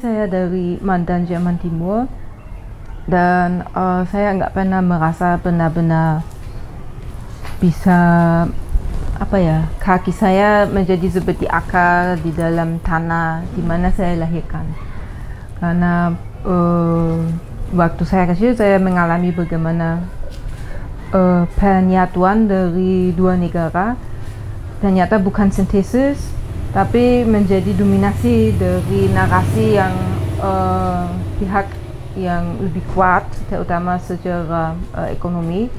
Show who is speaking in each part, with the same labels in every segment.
Speaker 1: saya dari mantan Jerman Timur dan saya nggak pernah merasa benar-benar bisa kaki saya menjadi seperti akar di dalam tanah di mana saya lahirkan. Karena waktu saya kecil saya mengalami bagaimana penyatuan dari dua negara ternyata bukan sintesis tapi menjadi dominasi dari narasi yang pihak yang lebih kuat terutama secara ekonomi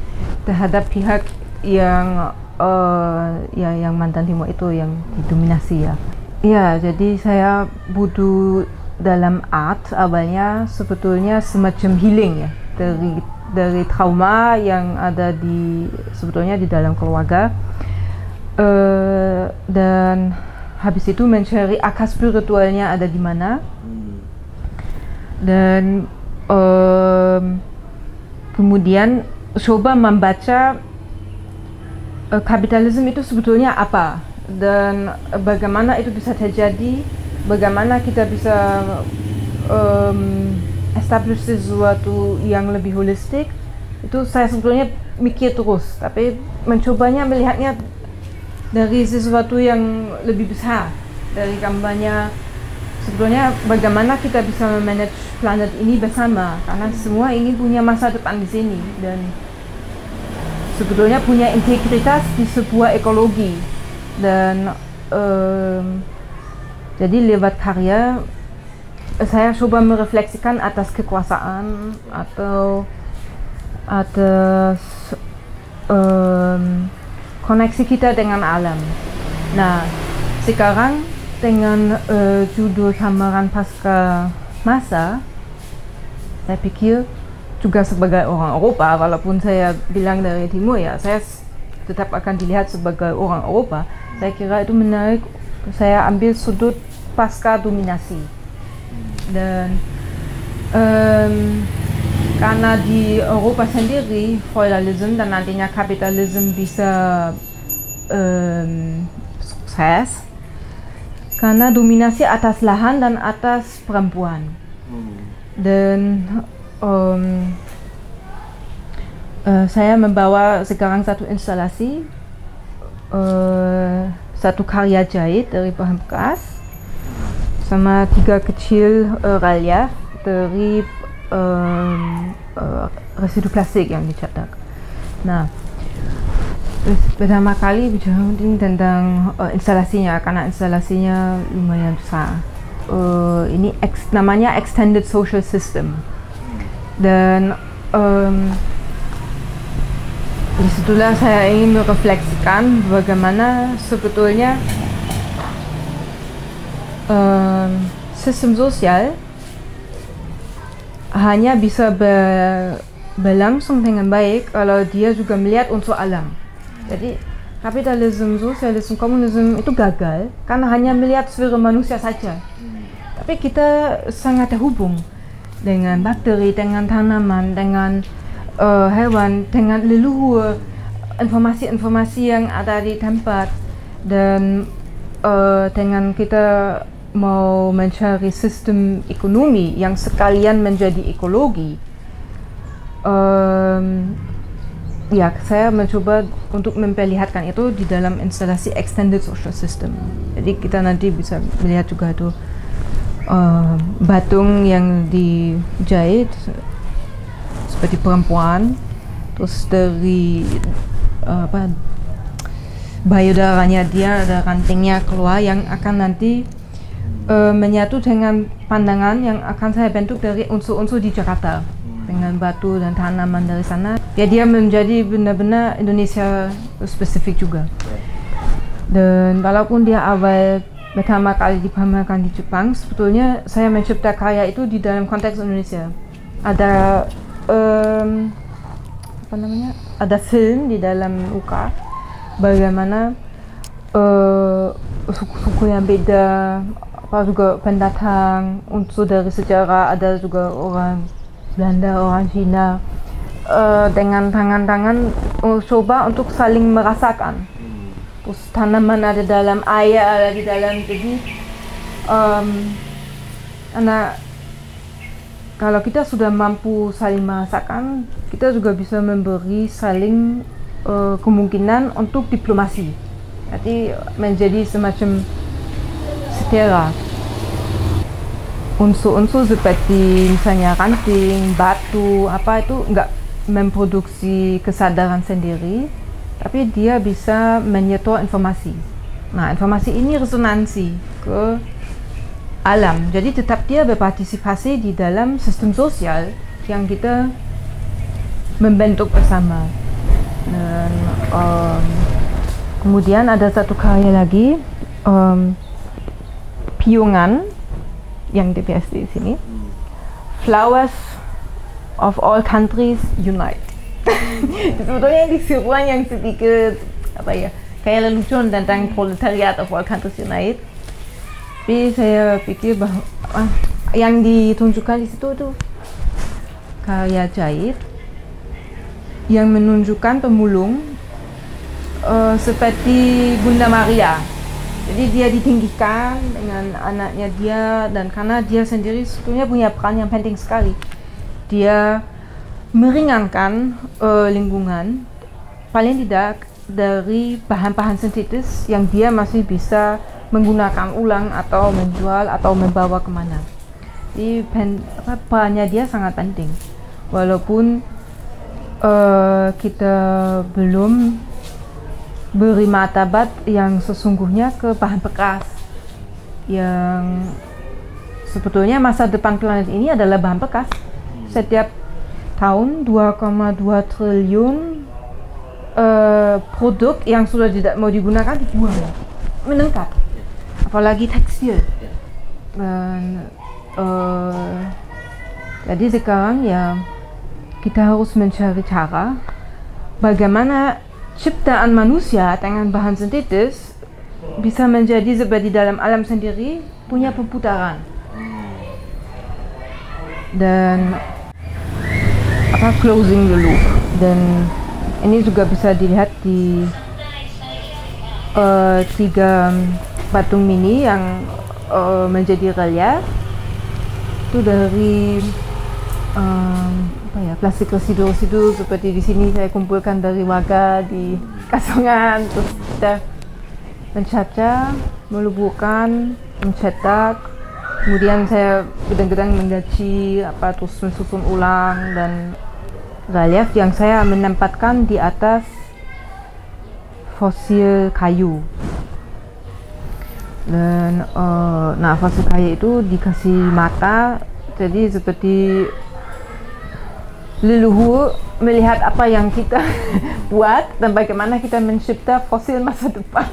Speaker 1: terhadap pihak yang yang mantan Timur itu yang didominasi ya. Ya, jadi saya butuh dalam art awalnya sebetulnya semacam healing ya dari trauma yang ada sebetulnya di dalam keluarga dan habis itu mencari akar spiritualnya ada di mana dan kemudian coba membaca kapitalisme itu sebetulnya apa dan bagaimana itu bisa terjadi, bagaimana kita bisa establish sesuatu yang lebih holistik. Itu saya sebetulnya mikir terus, tapi mencobanya melihatnya dari sesuatu yang lebih besar, dari kampanye sebetulnya bagaimana kita bisa memanage planet ini bersama, karena semua ingin punya masa depan di sini dan sebetulnya punya integritas di sebuah ekologi dan jadi lewat karya saya coba merefleksikan atas kekuasaan atau atas koneksi kita dengan alam. Nah, sekarang dengan judul Samaran Pasca Masa, saya pikir juga sebagai orang Eropa, walaupun saya bilang dari Timur ya, saya tetap akan dilihat sebagai orang Eropa. Saya kira itu menarik, saya ambil sudut pasca dominasi dan karena di Eropa sendiri feudalisme dan nantinya kapitalisme bisa sukses karena dominasi atas lahan dan atas perempuan dan saya membawa sekarang satu instalasi, satu karya jahit dari bahan bekas sama 3 kecil relief dari residu plastik yang dicetak. Nah, pertama kali bicara tentang instalasinya karena instalasinya lumayan besar. Ini namanya Extended Social System dan disitulah saya ingin merefleksikan bagaimana sebetulnya sistem sosial hanya bisa berlangsung dengan baik kalau dia juga melihat unsur alam. Jadi kapitalisme, sosialisme, komunisme itu gagal karena hanya melihat sfera manusia saja. Tapi kita sangat terhubung dengan bakteri, dengan tanaman, dengan hewan, dengan leluhur, informasi-informasi yang ada di tempat dan dengan kita mau mencari sistem ekonomi yang sekalian menjadi ekologi. Ya, saya mencoba untuk memperlihatkan itu di dalam instalasi Extended Social System. Jadi kita nanti bisa melihat juga itu batung yang dijahit seperti perempuan, terus dari payudaranya dia ada rantingnya keluar yang akan nanti menyatu dengan pandangan yang akan saya bentuk dari unsur-unsur di Jakarta dengan batu dan tanaman dari sana. Ya, dia menjadi benar-benar Indonesia spesifik juga. Dan walaupun dia awal pertama kali dipamerkan di Jepang, sebetulnya saya mencipta karya itu di dalam konteks Indonesia. Ada ada film di dalam UK bagaimana suku-suku yang beda, juga pendatang, unsur dari sejarah, ada juga orang Belanda, orang Cina, dengan tangan-tangan coba untuk saling merasakan. Terus tanaman ada dalam air, ada di dalam, jadi Karena kalau kita sudah mampu saling merasakan, kita juga bisa memberi saling kemungkinan untuk diplomasi. Jadi menjadi semacam setara. Unsur-unsur seperti misalnya ranting, batu, apa itu nggak memproduksi kesadaran sendiri, tapi dia bisa menyetor informasi. Nah, informasi ini resonansi ke alam, jadi tetap dia berpartisipasi di dalam sistem sosial yang kita membentuk bersama. Dan kemudian ada satu karya lagi, piungan yang DPS di sini, Flowers of All Countries Unite. Sebetulnya disuruhan yang sedikit apa ya, kayak lelucon tentang proletariat of all countries unite. Tapi saya pikir bahwa yang ditunjukkan di situ itu karya jahit yang menunjukkan pemulung seperti Bunda Maria. Jadi dia ditinggikan dengan anaknya dia, dan karena dia sendiri sebetulnya punya peran yang penting sekali. Dia meringankan lingkungan, paling tidak dari bahan-bahan sintetis yang dia masih bisa menggunakan ulang atau menjual atau membawa kemana. Jadi perannya dia sangat penting, walaupun kita belum beri martabat yang sesungguhnya ke bahan bekas, yang sebetulnya masa depan planet ini adalah bahan bekas. Setiap tahun 2,2 triliun produk yang sudah tidak mau digunakan dibuang, meningkat. Apalagi tekstil. Dan jadi sekarang ya kita harus mencari cara bagaimana ciptaan manusia dengan bahan sintetis bisa menjadi seperti dalam alam sendiri punya perputaran. Dan closing the loop. Dan ini juga bisa dilihat di 3 patung mini yang menjadi relief. Itu dari plastik residu seperti di sini saya kumpulkan dari warga di Kasongan. Terus kita mencaca, meluburkan, mencetak, kemudian saya gedang-gedang menggaci terus mensusun ulang, dan relief yang saya menempatkan di atas fosil kayu. Dan fosil kayu itu dikasih mata, jadi seperti leluhur melihat apa yang kita buat dan bagaimana kita mencipta fosil masa depan.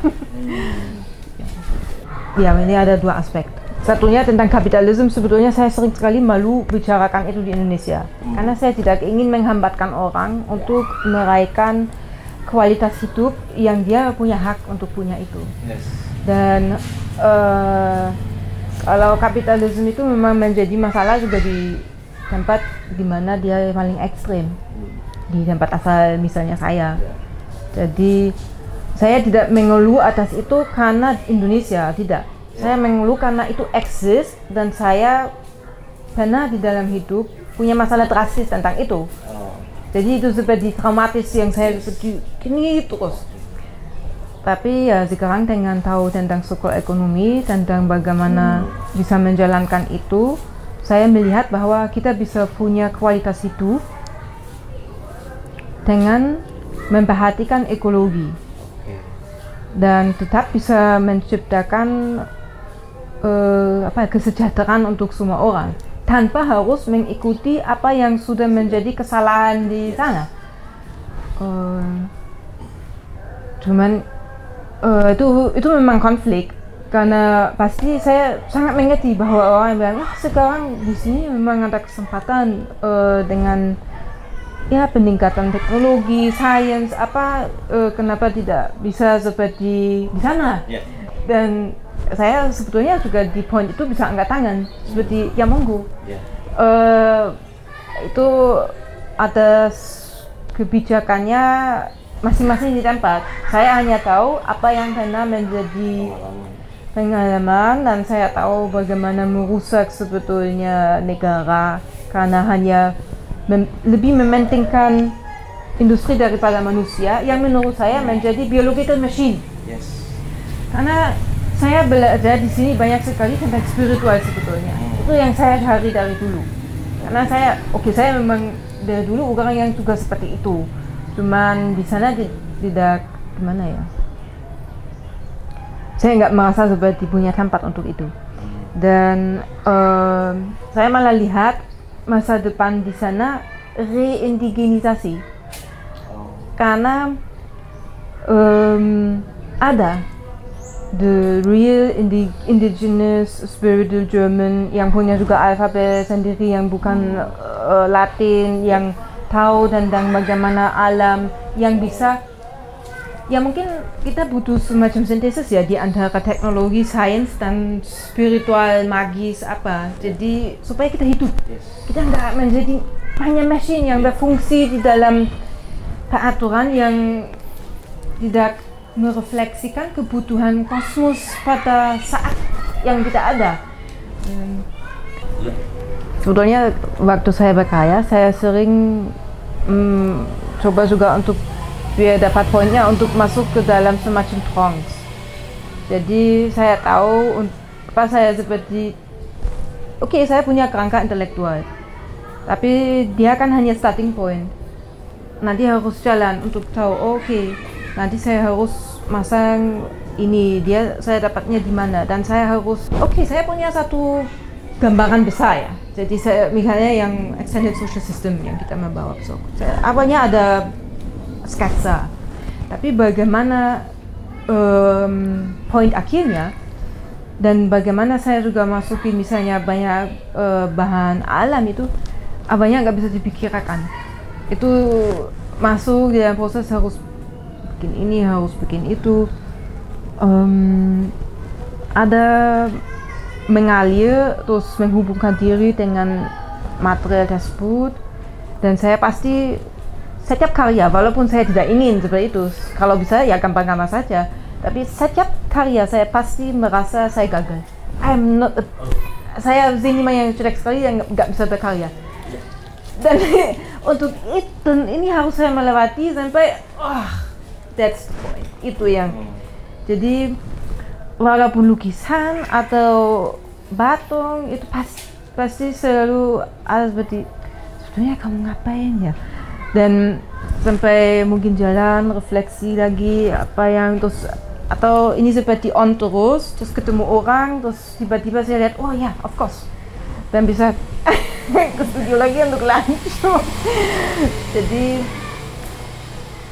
Speaker 1: Ya, ini ada 2 aspek. Satunya tentang kapitalisme. Sebetulnya saya sering sekali malu bicarakan itu di Indonesia, karena saya tidak ingin menghambatkan orang untuk meraihkan kualitas hidup yang dia punya hak untuk punya itu. Dan kalau kapitalisme itu memang menjadi masalah juga di tempat di mana dia paling ekstrim, di tempat asal misalnya saya. Jadi saya tidak mengeluh atas itu karena Indonesia, tidak. Saya mengeluh karena itu eksis, dan saya pernah di dalam hidup punya masalah drastis tentang itu. Jadi itu seperti traumatis yang saya seperti ini terus. Tapi ya sekarang dengan tahu tentang sirkel ekonomi, tentang bagaimana bisa menjalankan itu, saya melihat bahwa kita bisa punya kualitas hidup dengan memperhatikan ekologi dan tetap bisa menciptakan kesejahteraan untuk semua orang tanpa harus mengikuti apa yang sudah menjadi kesalahan di sana. Cuman itu memang konflik, karena pasti saya sangat mengerti bahwa orang bilang sekarang di sini memang ada kesempatan dengan ya peningkatan teknologi, sains, kenapa tidak bisa seperti di sana. Dan saya sebetulnya juga di poin itu bisa angkat tangan seperti ya monggo. Itu ada kebijakannya masing-masing di tempat. Saya hanya tahu apa yang pernah menjadi pengalaman dan saya tahu bagaimana merusak sebetulnya negara karena hanya lebih mementingkan industri daripada manusia yang menurut saya menjadi biological machine. Karena saya belajar di sini banyak sekali tentang spiritual sebetulnya. Itu yang saya cari dari dulu. Karena saya memang dari dulu orang yang juga seperti itu. Cuman di sana tidak gimana ya. Saya nggak merasa seperti punya tempat untuk itu. Dan saya malah lihat masa depan di sana reindigenisasi. Karena ada the real indigenous spiritual German yang punya juga alfabet sendiri yang bukan Latin, yang tahu tentang bagaimana alam, yang bisa ya mungkin kita butuh semacam sintesis ya di antara teknologi, sains dan spiritual, magis apa. Jadi supaya kita hidup, kita nggak menjadi hanya mesin yang berfungsi di dalam peraturan yang tidak merefleksikan kebutuhan kosmos pada saat yang kita ada. Sebetulnya waktu saya berkarya, saya sering coba juga untuk biar dapat poinnya untuk masuk ke dalam semacam trance. Jadi saya tahu apa saya seperti saya punya kerangka intelektual, tapi dia kan hanya starting point. Nanti harus jalan untuk tahu nanti saya harus masang ini, saya dapatnya di mana, dan saya harus saya punya satu gambaran besar ya. Jadi saya misalnya yang extended social system yang kita membawa apanya ada sketsa, tapi bagaimana poin akhirnya dan bagaimana saya juga masukin misalnya banyak bahan alam itu banyak nggak bisa dipikirkan, itu masuk di dalam proses harus bikin ini, harus bikin itu, ada mengalir terus menghubungkan diri dengan material tersebut. Dan saya pasti setiap karya, walaupun saya tidak ingin seperti itu, kalau bisa ya gampang-gampang saja, tapi setiap karya saya pasti merasa saya gagal. Saya seniman yang jelek sekali yang nggak bisa berkarya. Dan untuk itu, ini harus saya melewati sampai that's the point. Itu yang jadi walaupun lukisan atau patung itu pasti selalu ada seperti sebetulnya kamu ngapain ya, dan sampai mungkin jalan refleksi lagi apa yang terus, atau ini seperti on terus ketemu orang, terus tiba-tiba saya lihat of course, dan bisa ke studio lagi untuk lanjut. Jadi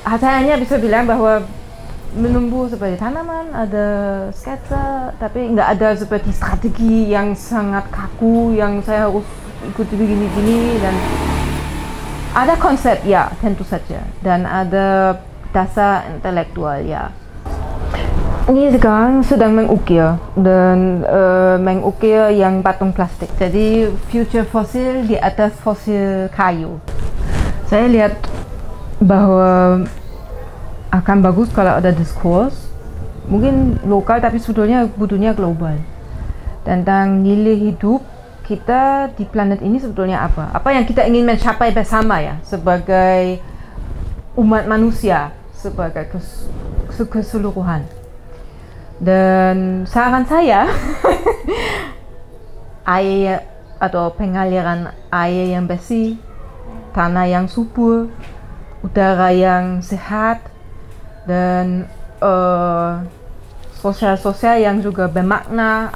Speaker 1: saya hanya bisa bilang bahwa menumbuh seperti tanaman, ada sketsa, tapi nggak ada seperti strategi yang sangat kaku yang saya harus ikuti begini-gini, dan ada konsep ya tentu saja, dan ada dasar intelektual ya. Ini sekarang sedang mengukir dan mengukir yang patung plastik, jadi future fosil di atas fosil kayu. Saya lihat bahwa akan bagus kalau ada diskurs mungkin lokal tapi sebetulnya butuhnya global tentang nilai hidup kita di planet ini sebetulnya apa yang kita ingin mencapai bersama ya, sebagai umat manusia, sebagai keseluruhan. Dan saran saya air atau pengaliran air yang bersih, tanah yang subur, udara yang sehat, dan sosial yang juga bermakna,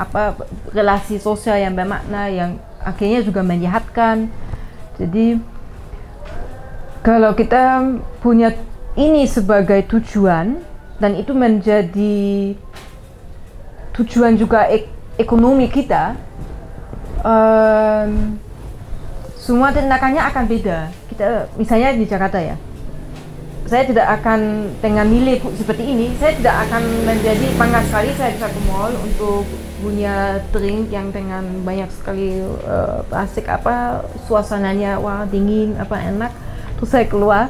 Speaker 1: relasi sosial yang bermakna yang akhirnya juga menyehatkan. Jadi kalau kita punya ini sebagai tujuan dan itu menjadi tujuan juga ekonomi kita, semua tindakannya akan beda. Kita misalnya di Jakarta ya, saya tidak akan dengan nilai seperti ini, saya tidak akan menjadi bangga sekali saya bisa ke mall untuk punya drink yang dengan banyak sekali plastik suasananya dingin enak, terus saya keluar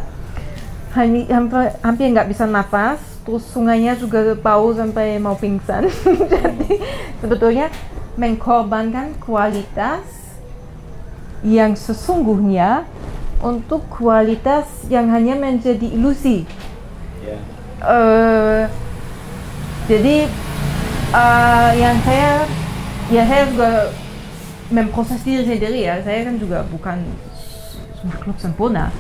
Speaker 1: hampir nggak bisa nafas, terus sungainya juga bau sampai mau pingsan. Jadi sebetulnya mengkorbankan kualitas yang sesungguhnya untuk kualitas yang hanya menjadi ilusi. Jadi yang saya juga memproses diri sendiri ya. Saya kan juga bukan makhluk sempurna.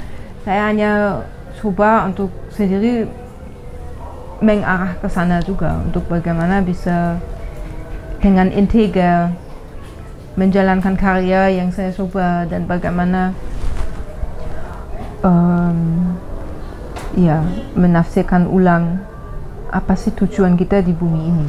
Speaker 1: Saya hanya coba untuk sendiri mengarah ke sana juga, untuk bagaimana bisa dengan integer menjalankan karya yang saya coba, dan bagaimana menafsirkan ulang apa sih tujuan kita di bumi ini.